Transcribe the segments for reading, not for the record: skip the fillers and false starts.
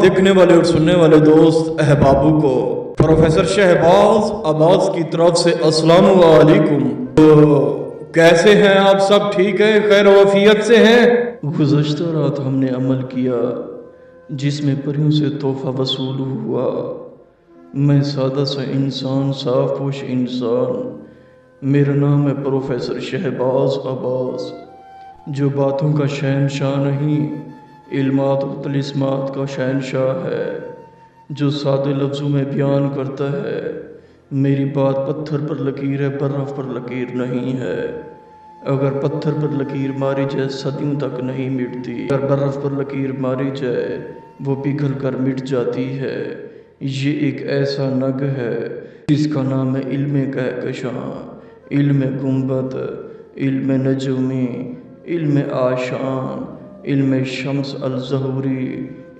देखने वाले और सुनने वाले दोस्त अहबाबों को प्रोफेसर शहबाज अब्बास की तरफ से अस्सलाम वालेकुम। तो कैसे हैं आप सब? ठीक है, खैर वफियत से हैं? गुज़श्ता रात हमने अमल किया जिसमें परियों से तोहफा वसूल हुआ। मैं सादा सा इंसान, साफ पोश इंसान, मेरा नाम है प्रोफेसर शहबाज अब्बास, जो बातों का शहनशाह नहीं, इल्मात और तलिस्मात का शहनशाह है, जो सादे लफ्ज़ों में बयान करता है। मेरी बात पत्थर पर लकीर है, बर्फ़ पर लकीर नहीं है। अगर पत्थर पर लकीर मारी जाए सदियों तक नहीं मिटती, अगर बर्फ़ पर लकीर मारी जाए वो पिघल कर मिट जाती है। ये एक ऐसा नग है जिसका नाम है इल्म कहकशां, इल्म गुंबद, इल्म नजमी, इल्म आशान, इल्म शम्स अल-ज़हूरी,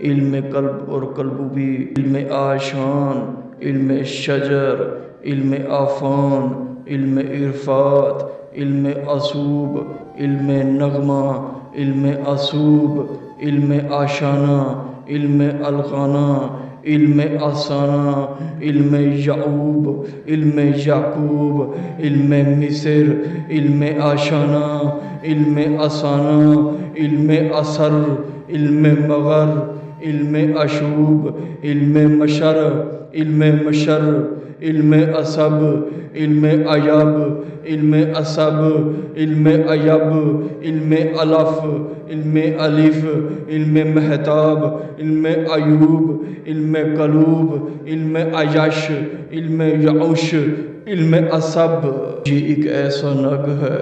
इल्म कल्ब और कल्बुबी, इल्म आशान, इल्म शजर, इल्म आफान, इल्म इरफात, इल्म असूब, इल्म नगमा, इल्म असूब, इल्म आशाना, इल्म अलगाना, इल्म आसाना, इल्म याऊब, इल्म याकूब, इल्म मिस्र, इल्म आशाना, इल्म आसाना, इल्म असर, इल्म मगर, इल्म अशूब, इल्म मशर, इल्म मशर, इल्म असब, इल्म अयब, इल्म असब, इल्म अयब, इल्म अलफ, इल्म अलिफ, इल्म महताब, इल्म अयूब, इल्म कलूब, इल्म अयश, इल्म यऊश, इल्म असब। ये एक ऐसा नग है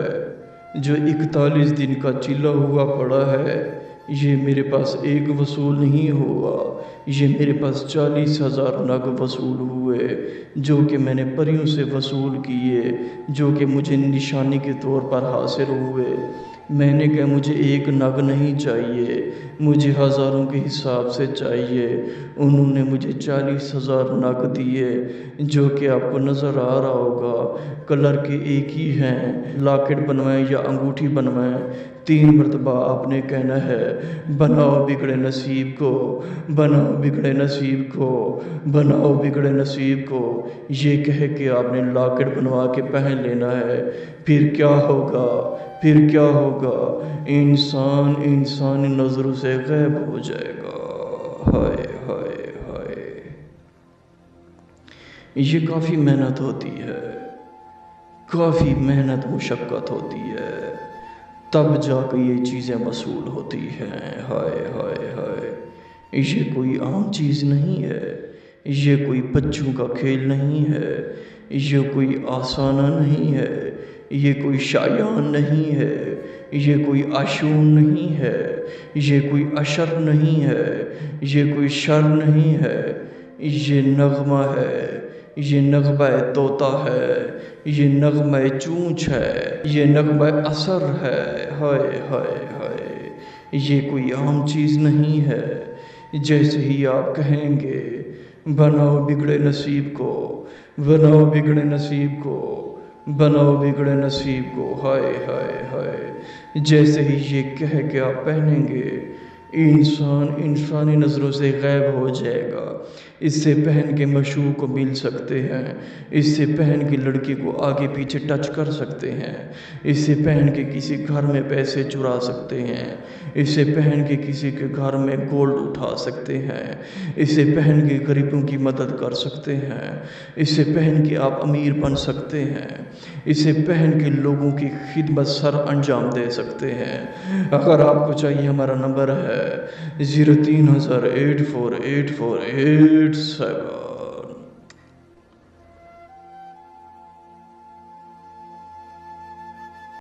जो 41 दिन का चिल्ला हुआ पड़ा है। ये मेरे पास एक वसूल नहीं हुआ, ये मेरे पास 40,000 नग वसूल हुए, जो कि मैंने परियों से वसूल किए, जो कि मुझे निशानी के तौर पर हासिल हुए। मैंने कहा मुझे एक नग नहीं चाहिए, मुझे हज़ारों के हिसाब से चाहिए। उन्होंने मुझे 40,000 नग दिए, जो कि आपको नज़र आ रहा होगा, कलर के एक ही हैं। लॉकेट बनवाएं या अंगूठी बनवाएं, 3 मरतबा आपने कहना है, बनाओ बिगड़े नसीब को, बनाओ बिगड़े नसीब को, बनाओ बिगड़े नसीब को। ये कह के आपने लॉकेट बनवा के पहन लेना है। फिर क्या होगा, फिर क्या होगा? इंसान इंसानी नज़रों से गायब हो जाएगा। हाय हाय हाय। ये काफ़ी मेहनत होती है, काफ़ी मेहनत मुशक्क़त होती है, तब जाकर ये चीज़ें वसूल होती हैं। हाय हाय हाय। ये कोई आम चीज़ नहीं है, ये कोई बच्चों का खेल नहीं है, ये कोई आसाना नहीं है, ये कोई शायान नहीं है, ये कोई आशून नहीं है, ये कोई अशर नहीं है, ये कोई शर नहीं है। ये नगमा है, ये नगमा तोता है, ये नगमा चूंच है, ये नगमा असर है। हाय हाय हाय। ये कोई आम चीज़ नहीं है। जैसे ही आप कहेंगे बनाओ बिगड़े नसीब को, बनाओ बिगड़े नसीब को, बनाओ बिगड़े नसीब को, हाय हाय हाय, जैसे ही ये कह के आप पहनेंगे, इंसान इंसानी नज़रों से गायब हो जाएगा। इससे पहन के मशहूर को मिल सकते हैं, इससे पहन के लड़की को आगे पीछे टच कर सकते हैं, इससे पहन के किसी घर में पैसे चुरा सकते हैं, इसे पहन के किसी के घर में गोल्ड उठा सकते हैं, इसे पहन के गरीबों की मदद कर सकते हैं, इसे पहन के आप अमीर बन सकते हैं, इसे पहन के लोगों की खिदमत सर अंजाम दे सकते हैं। अगर आपको चाहिए, हमारा नंबर है 03,000 848487।